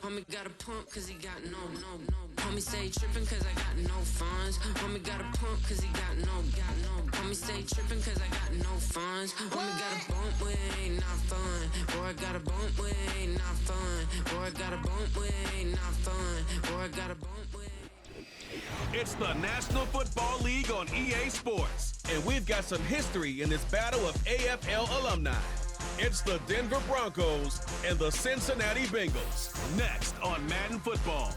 Homie got a pump cause he got no. Homie stay trippin' cause I got no funds. Homie got a pump cause he got no. Homie stay trippin' cause I got no funds. Homie got a bump with ain't not fun. Boy, I got a bump with ain't not fun. Boy, I got a bump with ain't not fun. Boy, I got a bump with. It's the National Football League on EA Sports, and we've got some history in this battle of AFL alumni. It's the Denver Broncos and the Cincinnati Bengals. Next on Madden Football.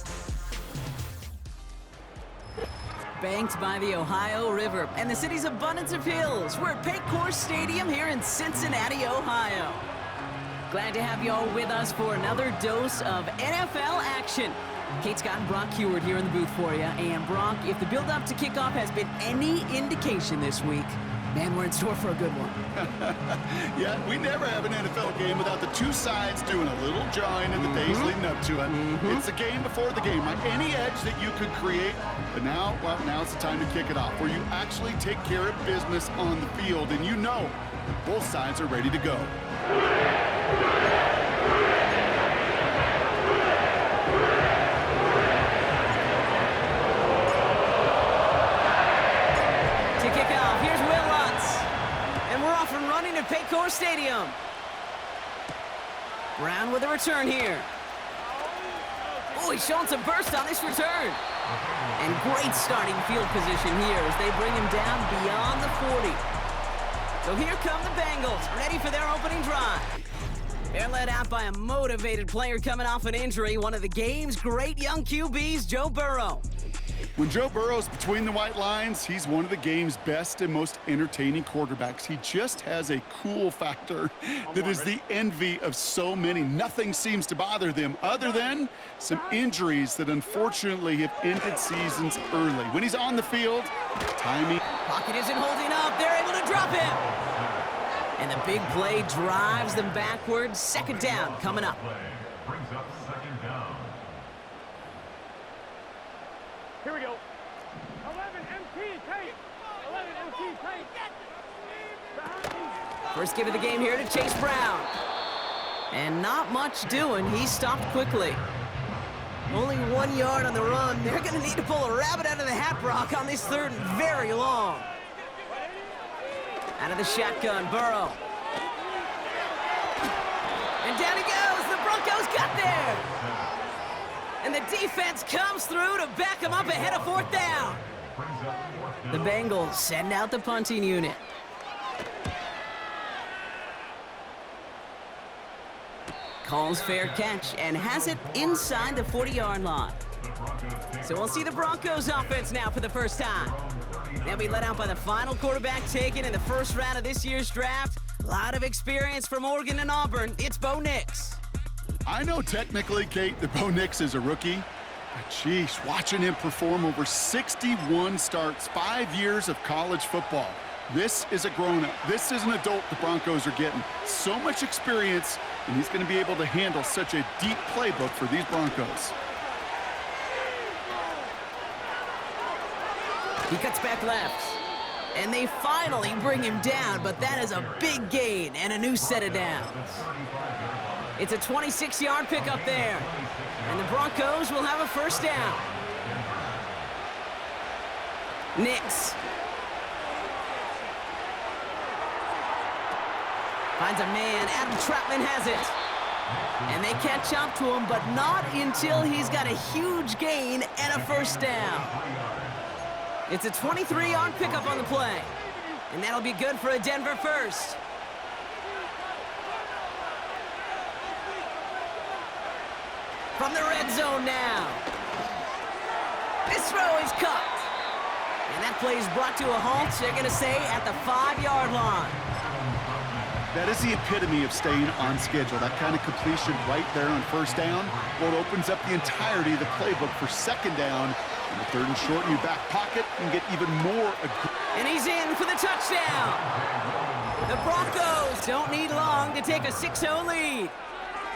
Banked by the Ohio River and the city's abundance of hills, we're at Paycor Stadium here in Cincinnati, Ohio. Glad to have you all with us for another dose of NFL action. Kate Scott and Brock Heward here in the booth for you. And Brock, if the build-up to kickoff has been any indication this week, man, we're in store for a good one. Yeah, we never have an NFL game without the two sides doing a little jawing in the days leading up to it. It's the game before the game, like any edge that you could create. But now, well, now's the time to kick it off, where you actually take care of business on the field, and you know that both sides are ready to go. At Paycor Stadium. Brown with a return here. Oh, he's showing some burst on this return. And great starting field position here as they bring him down beyond the 40. So here come the Bengals, ready for their opening drive. They're led out by a motivated player coming off an injury, one of the game's great young QBs, Joe Burrow. When Joe Burrow's between the white lines, he's one of the game's best and most entertaining quarterbacks. He just has a cool factor that is the envy of so many. Nothing seems to bother them other than some injuries that unfortunately have ended seasons early. When he's on the field, timing. Pocket isn't holding up. They're able to drop him. And the big play drives them backwards. Second down coming up. Here we go. 11 MT tape. 11 MT tape. First give of the game here to Chase Brown. And not much doing. He stopped quickly. Only 1 yard on the run. They're going to need to pull a rabbit out of the hat, Brock, on this third and very long. Out of the shotgun, Burrow. And down he goes. The Broncos got there. And the defense comes through to back him up ahead of fourth down. The Bengals send out the punting unit. Calls fair catch and has it inside the 40-yard line. So we'll see the Broncos offense now for the first time. They'll be let out by the final quarterback taken in the first round of this year's draft. A lot of experience from Oregon and Auburn. It's Bo Nix. I know technically, Kate, that Bo Nix is a rookie, but geez, watching him perform over 61 starts, 5 years of college football. This is a grown-up. This is an adult the Broncos are getting. So much experience, and he's going to be able to handle such a deep playbook for these Broncos. He cuts back left. And they finally bring him down, but that is a big gain and a new set of downs. It's a 26-yard pickup there. And the Broncos will have a first down. Nix. Finds a man. Adam Trautman has it. And they catch up to him, but not until he's got a huge gain and a first down. It's a 23-yard pickup on the play. And that'll be good for a Denver first. From the red zone now. This throw is caught. And that play is brought to a halt, they're going to say, at the 5-yard line. That is the epitome of staying on schedule. That kind of completion right there on first down. Well, it opens up the entirety of the playbook for second down. And the third and short in your back pocket and get even more aggressive. And he's in for the touchdown. The Broncos don't need long to take a 6-0 lead.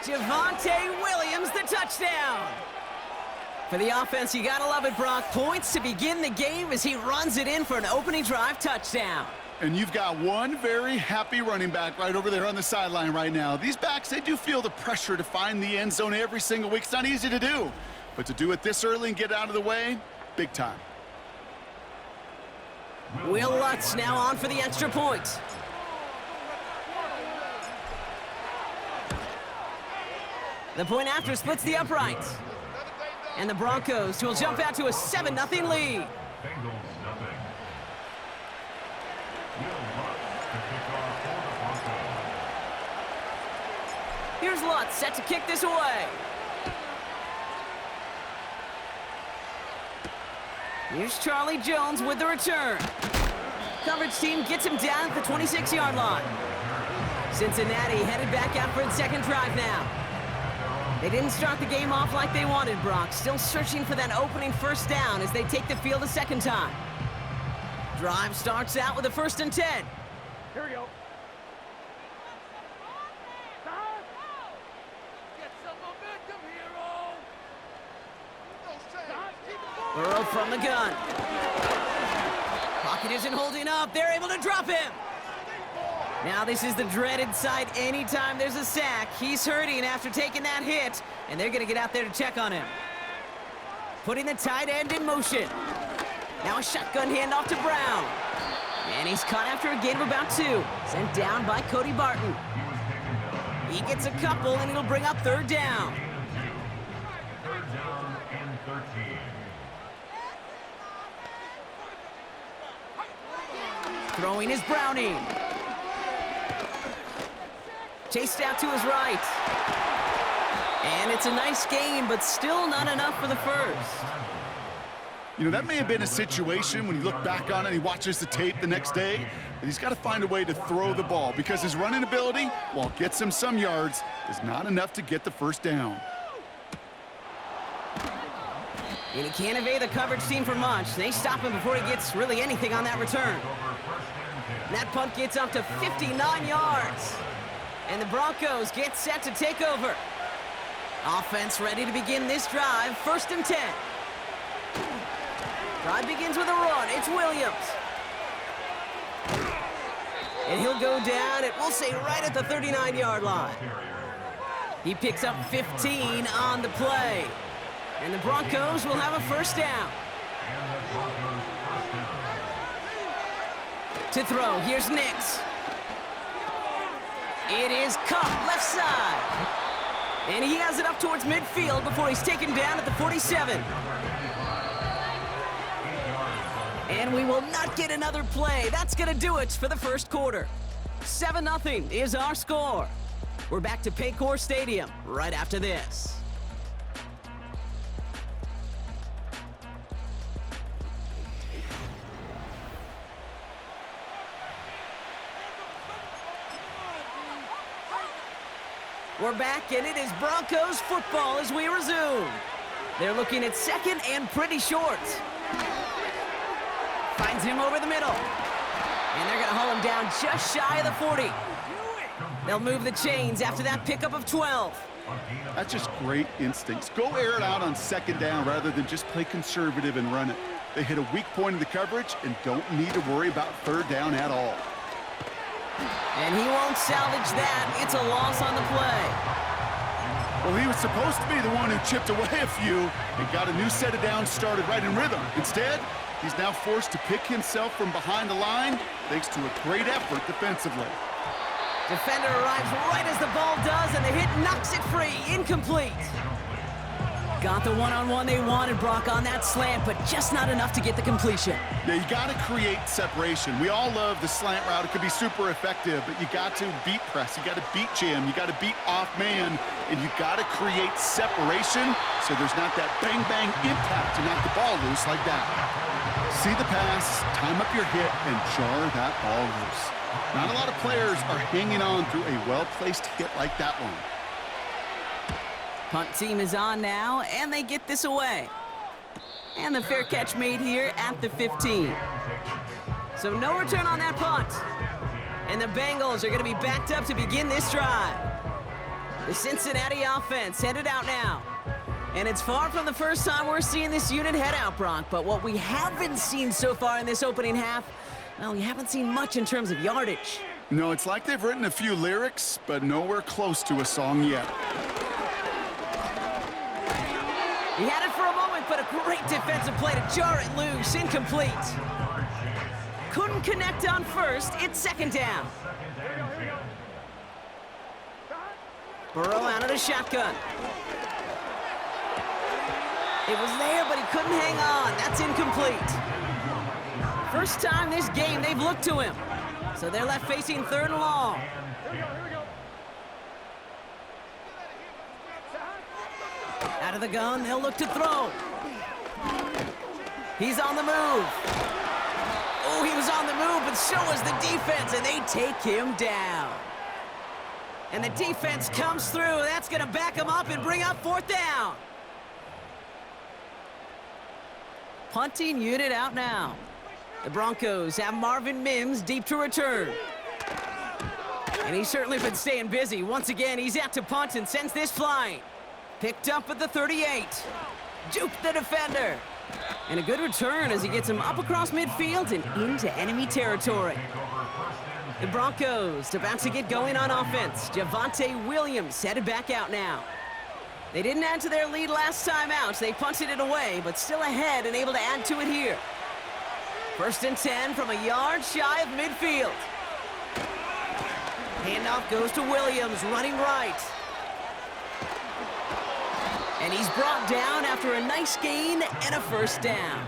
Javonte Williams, the touchdown. For the offense, you gotta love it, Brock. Points to begin the game as he runs it in for an opening drive touchdown. And you've got one very happy running back right over there on the sideline right now. These backs, they do feel the pressure to find the end zone every single week. It's not easy to do, but to do it this early and get out of the way, big time. Will Lutz now on for the extra point. The point after splits the uprights. And the Broncos will jump out to a 7-0 lead. Here's Lutz set to kick this away. Here's Charlie Jones with the return. Coverage team gets him down at the 26-yard line. Cincinnati headed back out for its second drive now. They didn't start the game off like they wanted, Brock. Still searching for that opening first down as they take the field a second time. Drive starts out with a 1st and 10. Here we go. Burrow from the gun. Pocket isn't holding up. They're able to drop him. Now this is the dreaded sight anytime there's a sack. He's hurting after taking that hit, and they're going to get out there to check on him. Putting the tight end in motion. Now a shotgun handoff to Brown. And he's caught after a gain of about 2. Sent down by Cody Barton. He gets a couple, and it'll bring up 3rd down. 3rd down and 13. Throwing is Browning. Chased out to his right. And it's a nice gain, but still not enough for the first. You know, that may have been a situation when you look back on it and he watches the tape the next day, that he's got to find a way to throw the ball because his running ability, while it gets him some yards, is not enough to get the 1st down. And he can't evade the coverage team for much. They stop him before he gets really anything on that return. And that punt gets up to 59 yards. And the Broncos get set to take over. Offense ready to begin this drive. 1st and 10. Drive begins with a run. It's Williams. And he'll go down, it will say right at the 39-yard line. He picks up 15 on the play. And the Broncos will have a 1st down. To throw, here's Nix. It is Cup, left side. And he has it up towards midfield before he's taken down at the 47. And we will not get another play. That's going to do it for the 1st quarter. 7-0 is our score. We're back to Paycor Stadium right after this. We're back, and it is Broncos football as we resume. They're looking at 2nd and pretty short. Finds him over the middle. And they're going to haul him down just shy of the 40. They'll move the chains after that pickup of 12. That's just great instincts. Go air it out on 2nd down rather than just play conservative and run it. They hit a weak point in the coverage and don't need to worry about 3rd down at all. And he won't salvage that. It's a loss on the play. Well, he was supposed to be the one who chipped away a few and got a new set of downs started right in rhythm. Instead, he's now forced to pick himself from behind the line thanks to a great effort defensively. Defender arrives right as the ball does, and the hit knocks it free. Incomplete. Got the one-on-one they wanted, Brock, on that slant, but just not enough to get the completion. Yeah, you got to create separation. We all love the slant route. It could be super effective, but you got to beat press. You got to beat jam. You got to beat off man, and you got to create separation so there's not that bang-bang impact to knock the ball loose like that. See the pass, time up your hit, and jar that ball loose. Not a lot of players are hanging on through a well-placed hit like that one. Punt team is on now, and they get this away. And the fair catch made here at the 15. So no return on that punt. And the Bengals are going to be backed up to begin this drive. The Cincinnati offense headed out now. And it's far from the first time we're seeing this unit head out, Brock. But what we haven't seen so far in this opening half Well, you haven't seen much in terms of yardage. No, it's like they've written a few lyrics, but nowhere close to a song yet. He had it for a moment, but a great defensive play to jar it loose. Incomplete. Couldn't connect on first. It's second down. Burrow out of the shotgun. It was there, but he couldn't hang on. That's incomplete. First time this game they've looked to him. So they're left facing third and long. Out of the gun, they'll look to throw. He's on the move. Oh, he was on the move, but so was the defense, and they take him down. And the defense comes through. That's going to back him up and bring up fourth down. Punting unit out now. The Broncos have Marvin Mims deep to return. And he's certainly been staying busy. Once again, he's out to punt and sends this flying. Picked up at the 38. Juked the defender. And a good return as he gets him up across midfield and into enemy territory. The Broncos about to get going on offense. Javonte Williams headed back out now. They didn't add to their lead last time out. They punted it away, but still ahead and able to add to it here. First and 10 from a yard shy of midfield. Handoff goes to Williams, running right. And he's brought down after a nice gain and a first down.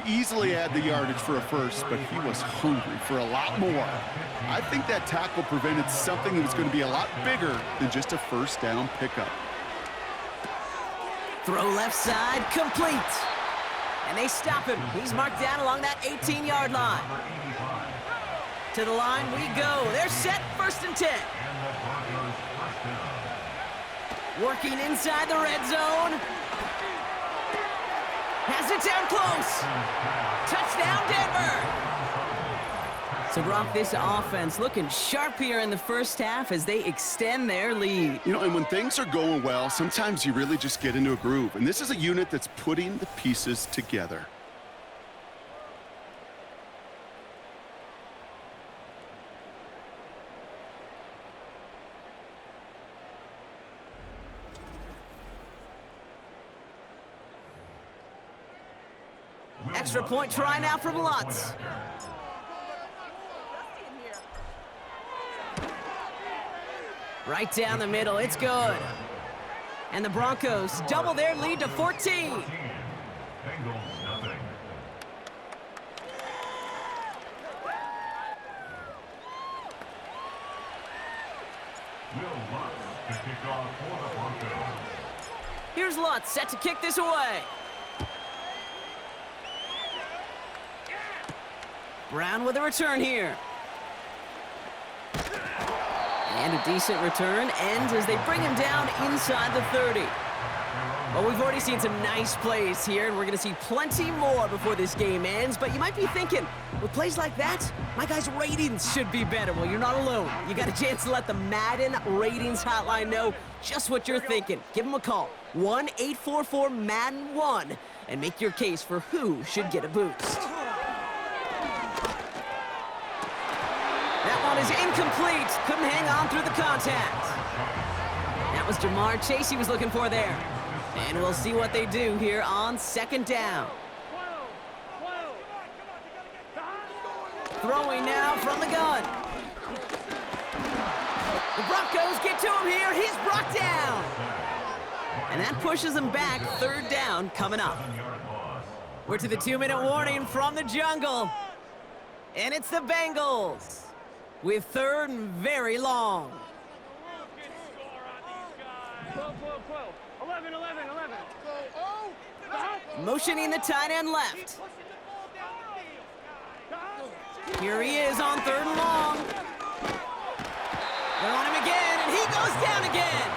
He easily had the yardage for a first, but he was hungry for a lot more. I think that tackle prevented something that was going to be a lot bigger than just a first down pickup. Throw left side, complete. And they stop him. He's marked down along that 18-yard line. To the line we go. They're set, first and 10. Working inside the red zone. Has it down close. Touchdown, Denver. So, Brock, this offense looking sharp here in the first half as they extend their lead. You know, and when things are going well, sometimes you really just get into a groove. And this is a unit that's putting the pieces together. Extra point try now from Lutz. Right down the middle, it's good. And the Broncos double their lead to 14. Bengals nothing. Will Lutz to kick off for the Broncos. Here's Lutz set to kick this away. Brown with a return here. And a decent return ends as they bring him down inside the 30. Well, we've already seen some nice plays here, and we're going to see plenty more before this game ends. But you might be thinking, with plays like that, my guys' ratings should be better. Well, you're not alone. You got a chance to let the Madden ratings hotline know just what you're thinking. Give them a call, 1-844-MADDEN-1, and make your case for who should get a boost. That one is incomplete. Couldn't hang on through the contact. That was Jamar Chase he was looking for there. And we'll see what they do here on second down. Throwing now from the gun. The Broncos get to him here. He's brought down. And that pushes him back. Third down coming up. We're to the 2-minute warning from the jungle. And it's the Bengals with third and very long. 12, 11, 11, 11. Motioning the tight end left. Here he is on third and long. They're on him again, and he goes down again.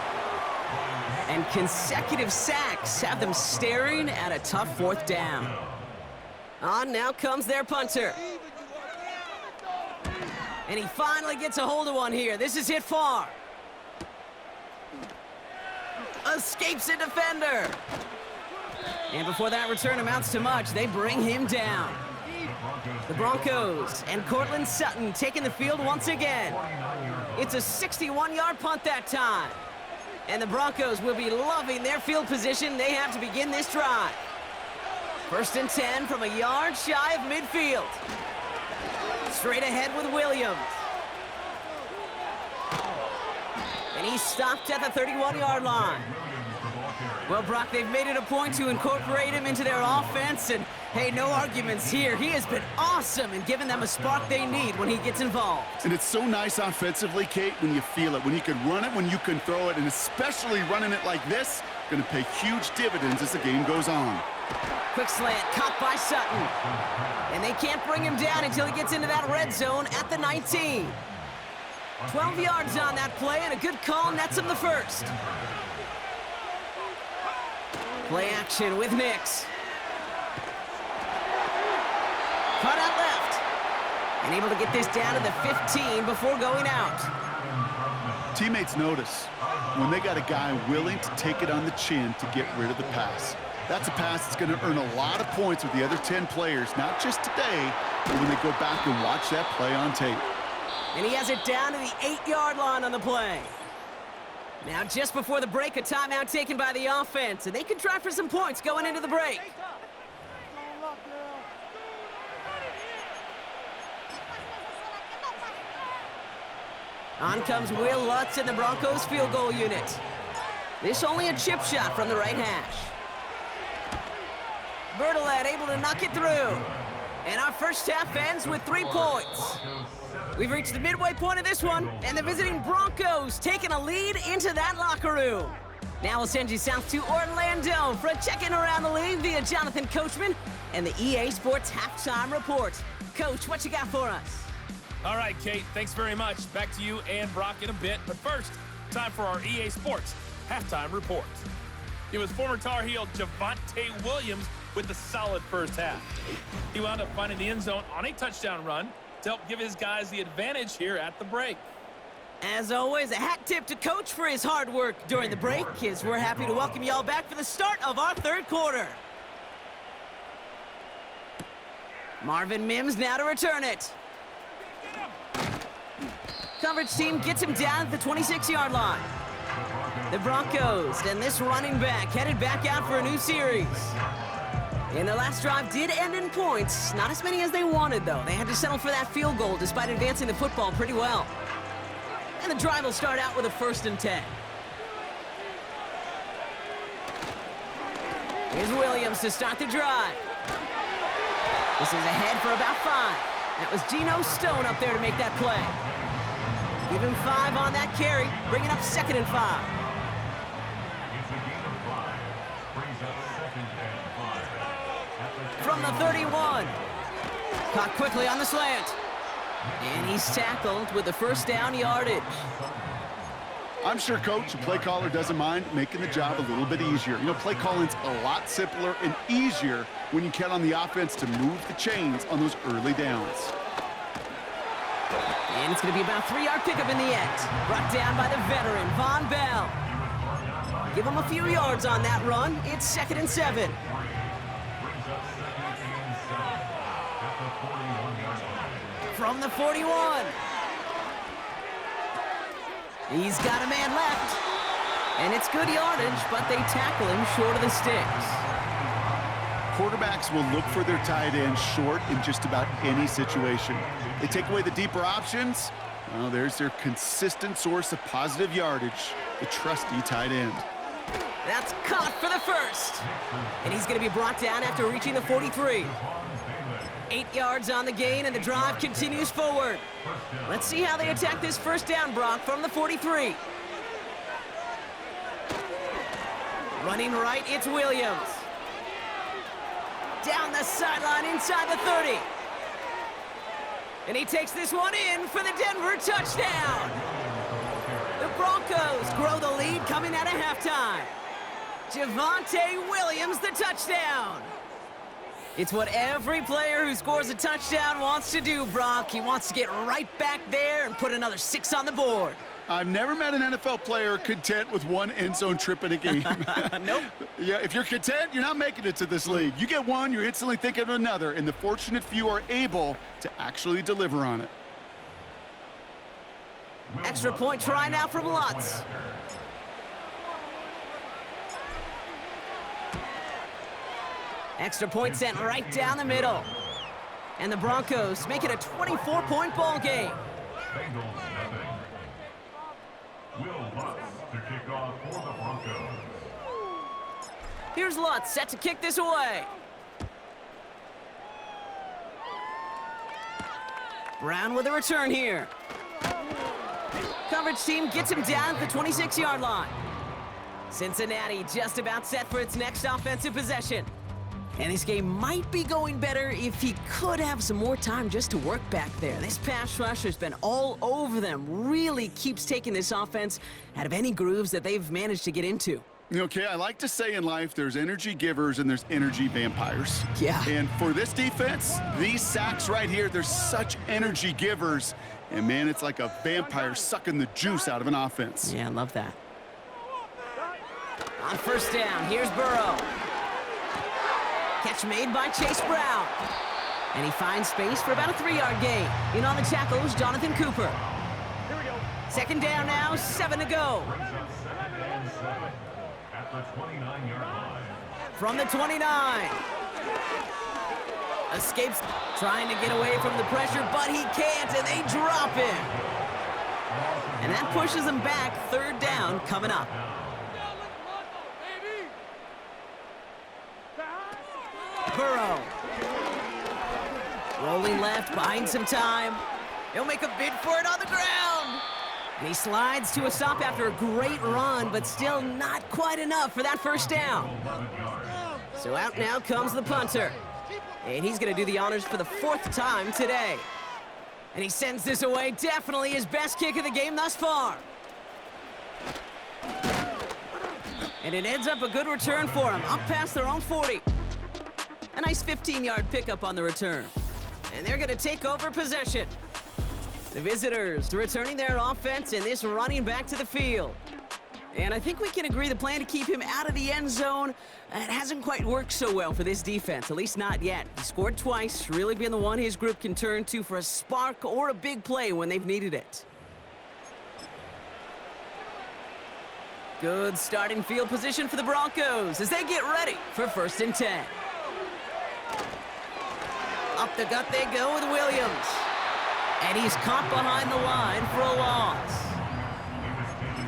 And consecutive sacks have them staring at a tough fourth down. On now comes their punter. And he finally gets a hold of one here. This is hit far. Escapes a defender. And before that return amounts to much, they bring him down. The Broncos and Cortland Sutton taking the field once again. It's a 61-yard punt that time. And the Broncos will be loving their field position they have to begin this drive. 1st and 10 from a yard shy of midfield. Straight ahead with Williams. And he's stopped at the 31-yard line. Well, Brock, they've made it a point to incorporate him into their offense, and hey, no arguments here. He has been awesome in giving them a spark they need when he gets involved. And it's so nice offensively, Kate, when you feel it, when you can run it, when you can throw it, and especially running it like this, going to pay huge dividends as the game goes on. Quick slant, caught by Sutton. And they can't bring him down until he gets into that red zone at the 19. 12 yards on that play, and a good call nets him the first. Play action with Nix. Cut out left. And able to get this down to the 15 before going out. Teammates notice when they got a guy willing to take it on the chin to get rid of the pass. That's a pass that's going to earn a lot of points with the other 10 players, not just today, but when they go back and watch that play on tape. And he has it down to the 8-yard line on the play. Now, just before the break, a timeout taken by the offense, and they can try for some points going into the break. On comes Will Lutz in the Broncos field goal unit. This only a chip shot from the right hash. Bertolet able to knock it through. And our first half ends with 3 points. We've reached the midway point of this one, and the visiting Broncos taking a lead into that locker room. Now we'll send you south to Orlando for a check-in around the league via Jonathan Coachman and the EA Sports Halftime Report. Coach, what you got for us? All right, Kate, thanks very much. Back to you and Brock in a bit. But first, time for our EA Sports Halftime Report. It was former Tar Heel Javonte Williams with a solid first half. He wound up finding the end zone on a touchdown run to help give his guys the advantage here at the break. As always, a hat tip to Coach for his hard work during the break, as we're happy to welcome y'all back for the start of our third quarter. Marvin Mims now to return it. Coverage team gets him down at the 26-yard line. The Broncos and this running back headed back out for a new series. And their last drive did end in points. Not as many as they wanted, though. They had to settle for that field goal despite advancing the football pretty well. And the drive will start out with a 1st and 10. Here's Williams to start the drive. This is ahead for about 5. That was Geno Stone up there to make that play. Give him 5 on that carry, bringing up 2nd and 5. From the 31. Caught quickly on the slant. And he's tackled with the first down yardage. I'm sure Coach, the play caller, doesn't mind making the job a little bit easier. You know, play calling's a lot simpler and easier when you count on the offense to move the chains on those early downs. And it's going to be about a 3-yard pickup in the end. Brought down by the veteran, Von Bell. Give him a few yards on that run. It's 2nd and 7. From the 41. He's got a man left. And it's good yardage, but they tackle him short of the sticks. Quarterbacks will look for their tight end short in just about any situation. They take away the deeper options. Well, there's their consistent source of positive yardage, the trusty tight end. That's caught for the first. And he's going to be brought down after reaching the 43. 8 yards on the gain, and the drive continues forward. Let's see how they attack this first down, Brock, from the 43. Running right, it's Williams. Down the sideline inside the 30. And he takes this one in for the Denver touchdown. The Broncos grow the lead coming out of halftime. Javonte Williams, the touchdown. It's what every player who scores a touchdown wants to do, Brock. He wants to get right back there and put another 6 on the board. I've never met an NFL player content with one end zone trip in a game. Nope. Yeah, if you're content, you're not making it to this league. You get one, you're instantly thinking of another, and the fortunate few are able to actually deliver on it. Extra point try now from Lutz. Extra point sent right down the middle. And the Broncos make it a 24-point ball game. Bengals nothing. Will Lutz to kick off for the Broncos. Here's Lutz set to kick this away. Brown with a return here. Coverage team gets him down at the 26-yard line. Cincinnati just about set for its next offensive possession. And this game might be going better if he could have some more time just to work back there. This pass rush has been all over them. Really keeps taking this offense out of any grooves that they've managed to get into. Okay, I like to say in life there's energy givers and there's energy vampires. Yeah. And for this defense, these sacks right here, they're such energy givers. And man, it's like a vampire sucking the juice out of an offense. Yeah, I love that. On first down, here's Burrow. Catch made by Chase Brown. And he finds space for about a 3-yard gain. In on the tackle is Jonathan Cooper. Here we go. Second down now, 7 to go. Brings up 2nd and 7 at the 29-yard line. From the 29. Escapes, trying to get away from the pressure, but he can't, and they drop him. And that pushes him back. 3rd down coming up. Burrow. Rolling left, buying some time. He'll make a bid for it on the ground. And he slides to a stop after a great run, but still not quite enough for that first down. So out now comes the punter. And he's going to do the honors for the 4th time today. And he sends this away, definitely his best kick of the game thus far. And it ends up a good return for him, up past their own 40. A nice 15-yard pickup on the return. And they're going to take over possession. The visitors returning their offense and this running back to the field. And I think we can agree the plan to keep him out of the end zone, it hasn't quite worked so well for this defense, at least not yet. He scored twice, really been the one his group can turn to for a spark or a big play when they've needed it. Good starting field position for the Broncos as they get ready for 1st and 10. Up the gut they go with Williams. And he's caught behind the line for a loss.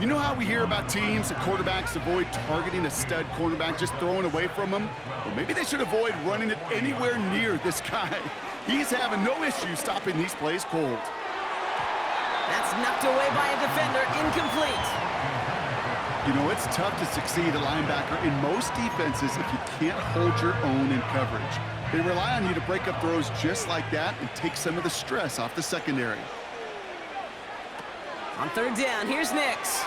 You know how we hear about teams and quarterbacks avoid targeting a stud cornerback, just throwing away from him? Well, maybe they should avoid running it anywhere near this guy. He's having no issue stopping these plays cold. That's knocked away by a defender, incomplete. You know, it's tough to succeed at linebacker in most defenses if you can't hold your own in coverage. They rely on you to break up throws just like that and take some of the stress off the secondary. On 3rd down, here's Nix.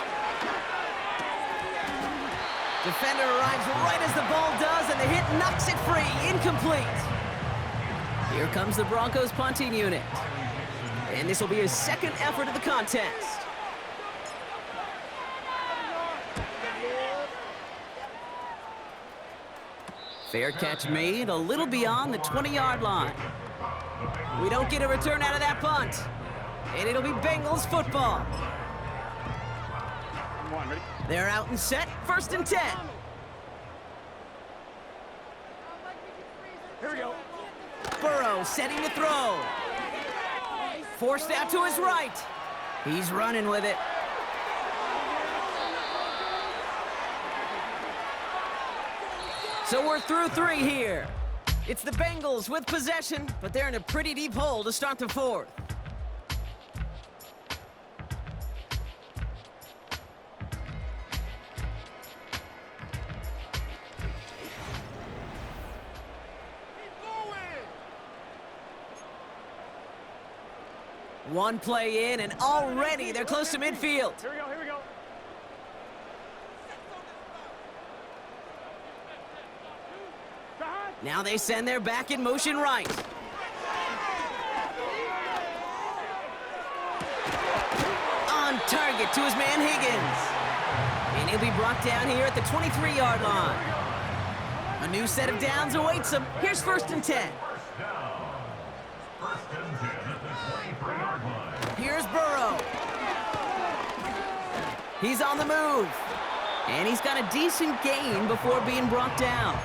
Defender arrives right as the ball does, and the hit knocks it free. Incomplete. Here comes the Broncos punting unit. And this will be his 2nd effort of the contest. Fair catch made a little beyond the 20-yard line. We don't get a return out of that punt. And it'll be Bengals football. They're out and set, 1st and 10. Here we go. Burrow setting to throw. Forced out to his right. He's running with it. So we're through 3 here. It's the Bengals with possession, but they're in a pretty deep hole to start the 4th. One play in, and already they're close to midfield. Here we go, here we go. Now they send their back in motion right. On target it to his man Higgins. And he'll be brought down here at the 23-yard line. A new set of downs awaits him. Here's 1st and 10. First and 10 at the 23-yard line. Here's Burrow. He's on the move. And he's got a decent gain before being brought down.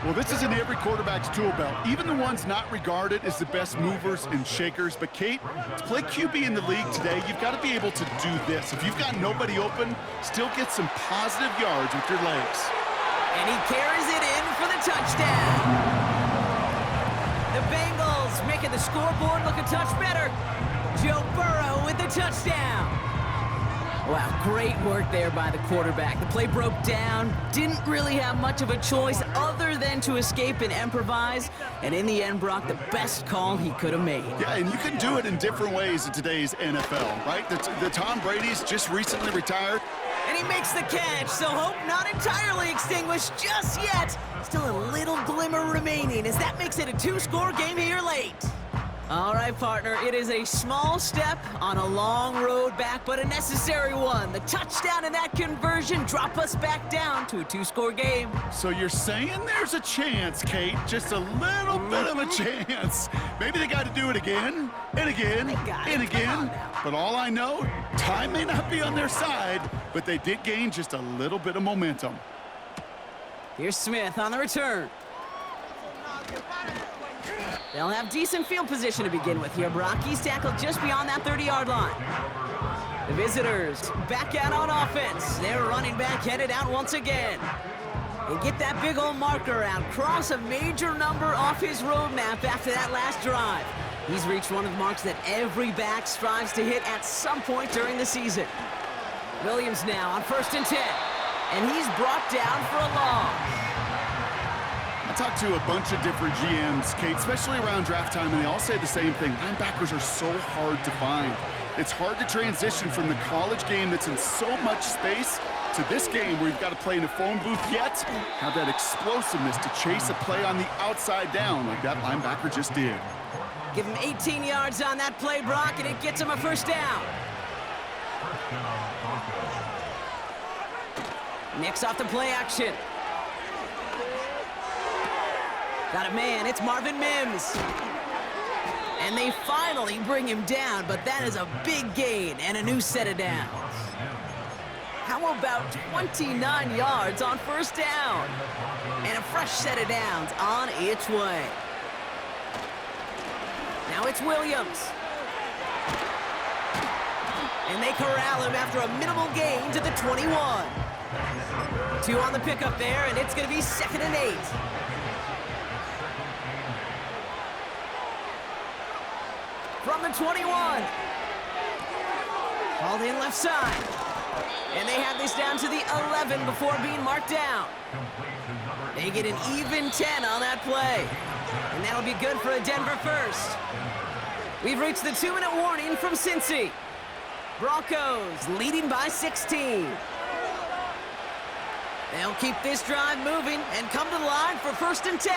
Well, this is in every quarterback's tool belt, even the ones not regarded as the best movers and shakers. But, Kate, to play QB in the league today, you've got to be able to do this. If you've got nobody open, still get some positive yards with your legs. And he carries it in for the touchdown. The Bengals making the scoreboard look a touch better. Joe Burrow with the touchdown. Wow, great work there by the quarterback. The play broke down, didn't really have much of a choice other than to escape and improvise. And in the end, Brock, the best call he could have made. Yeah, and you can do it in different ways in today's NFL, right? The Tom Brady's just recently retired. And he makes the catch, so hope not entirely extinguished just yet. Still a little glimmer remaining as that makes it a 2-score game here late. All right, partner, it is a small step on a long road back, but a necessary one. The touchdown and that conversion drop us back down to a 2-score game. So you're saying there's a chance, Kate, just a little bit of a chance. Maybe they got to do it again and again and again. But all I know, time may not be on their side, but they did gain just a little bit of momentum. Here's Smith on the return. They'll have decent field position to begin with here, Brock. He's tackled just beyond that 30-yard line. The visitors back out on offense. Their running back headed out once again. They get that big old marker out, cross a major number off his roadmap after that last drive. He's reached one of the marks that every back strives to hit at some point during the season. Williams now on 1st and 10, and he's brought down for a loss. I talked to a bunch of different GMs, Kate, especially around draft time, and they all say the same thing. Linebackers are so hard to find. It's hard to transition from the college game that's in so much space to this game where you've got to play in a phone booth, yet have that explosiveness to chase a play on the outside down like that linebacker just did. Give him 18 yards on that play, Brock, and it gets him a 1st down. Nicks off the play action. Got a man, it's Marvin Mims. And they finally bring him down, but that is a big gain and a new set of downs. How about 29 yards on 1st down? And a fresh set of downs on its way. Now it's Williams. And they corral him after a minimal gain to the 21. 2 on the pickup there, and it's going to be 2nd and 8. From the 21. Hauled in left side. And they have this down to the 11 before being marked down. They get an even 10 on that play. And that'll be good for a Denver 1st. We've reached the 2-minute warning from Cincy. Broncos leading by 16. They'll keep this drive moving and come to the line for 1st and 10.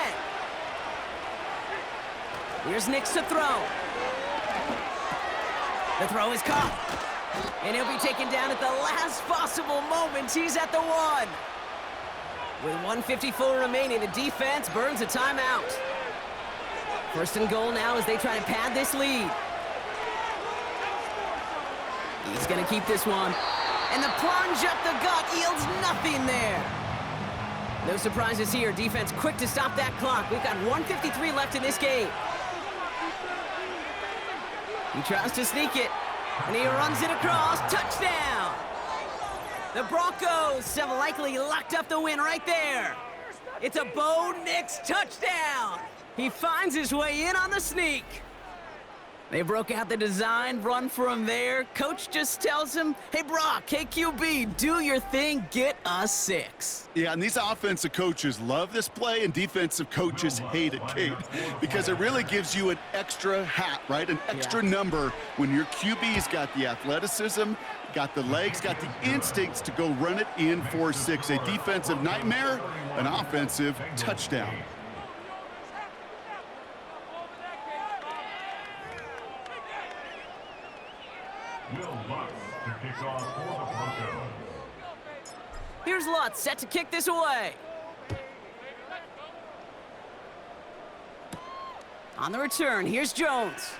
Here's Nix to throw. The throw is caught. And he'll be taken down at the last possible moment. He's at the 1. With 1:54 remaining, the defense burns a timeout. 1st and goal now as they try to pad this lead. He's going to keep this one. And the plunge up the gut yields nothing there. No surprises here. Defense quick to stop that clock. We've got 1:53 left in this game. He tries to sneak it, and he runs it across. Touchdown! The Broncos have likely locked up the win right there. It's a Bo Nix touchdown. He finds his way in on the sneak. They broke out the design run for him there. Coach just tells him, hey, Brock, KQB, do your thing, get us 6. Yeah, and these offensive coaches love this play, and defensive coaches hate it, Kate, because it really gives you an extra hat, right? An extra number when your QB's got the athleticism, got the legs, got the instincts to go run it in for 6. A defensive nightmare, an offensive touchdown. Will Lutz Kickoff for the Broncos. Here's Lutz set to kick this away. On the return, here's Jones.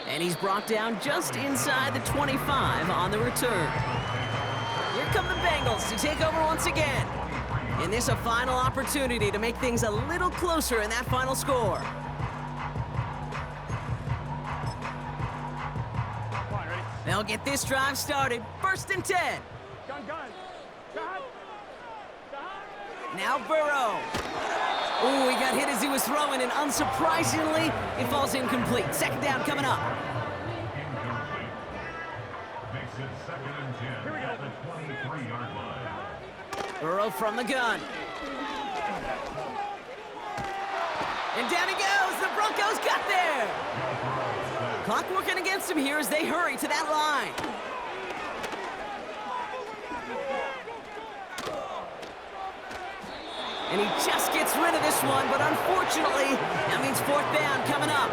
And he's brought down just inside the 25 on the return. Here come the Bengals to take over once again. And this a final opportunity to make things a little closer in that final score. They'll get this drive started. 1st and 10. Gun. Shot. Now Burrow. Ooh, he got hit as he was throwing, and unsurprisingly, it falls incomplete. 2nd down coming up. Incomplete. Makes it 2nd and 10 at the 23-yard line. Burrow from the gun. And down he goes. The Broncos got there. Clock working against him here as they hurry to that line. And he just gets rid of this one, but unfortunately, that means 4th down coming up.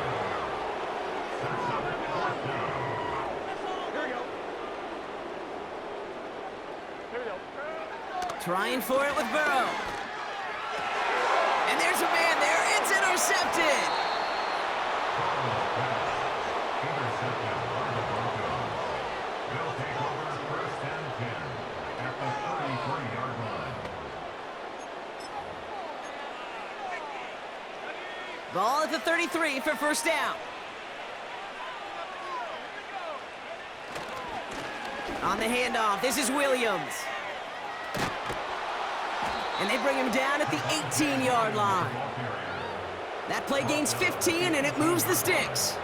Here we go. Trying for it with Burrow. And there's a man there. It's intercepted. Intercepted by the Broncos. They'll take over 1st and 10 at the 33-yard line. Ball at the 33 for 1st down. On the handoff, this is Williams. And they bring him down at the 18-yard line. That play gains 15, and it moves the sticks.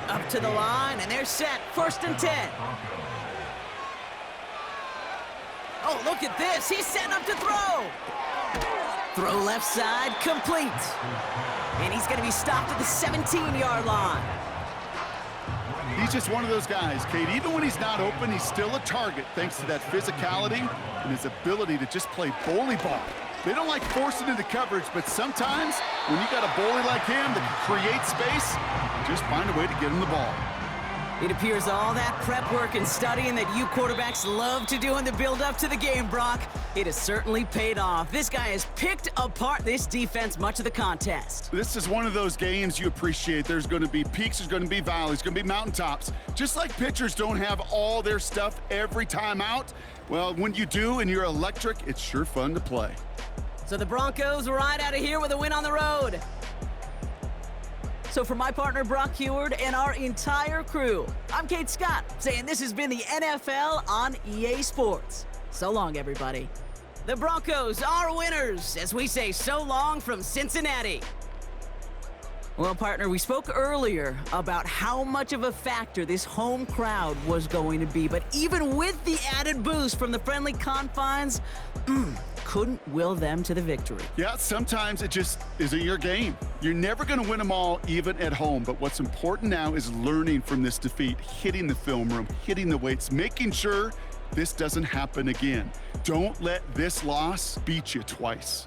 Up to the line, and they're set. 1st and 10. Oh, look at this. He's setting up to throw. Throw left side, complete. And he's going to be stopped at the 17-yard line. He's just one of those guys, Kate. Even when he's not open, he's still a target thanks to that physicality and his ability to just play bully ball. They don't like forcing into coverage, but sometimes when you got a bully like him that can create space, just find a way to get him the ball. It appears all that prep work and studying that you quarterbacks love to do in the build-up to the game, Brock, it has certainly paid off. This guy has picked apart this defense much of the contest. This is one of those games you appreciate. There's going to be peaks, there's going to be valleys, there's going to be mountaintops. Just like pitchers don't have all their stuff every time out, well, when you do and you're electric, it's sure fun to play. So the Broncos ride out of here with a win on the road. So for my partner, Brock Heward, and our entire crew, I'm Kate Scott, saying this has been the NFL on EA Sports. So long, everybody. The Broncos are winners, as we say so long from Cincinnati. Well, partner, we spoke earlier about how much of a factor this home crowd was going to be, but even with the added boost from the friendly confines, couldn't will them to the victory. Yeah, sometimes it just isn't your game. You're never going to win them all, even at home. But what's important now is learning from this defeat, hitting the film room, hitting the weights, making sure this doesn't happen again. Don't let this loss beat you twice.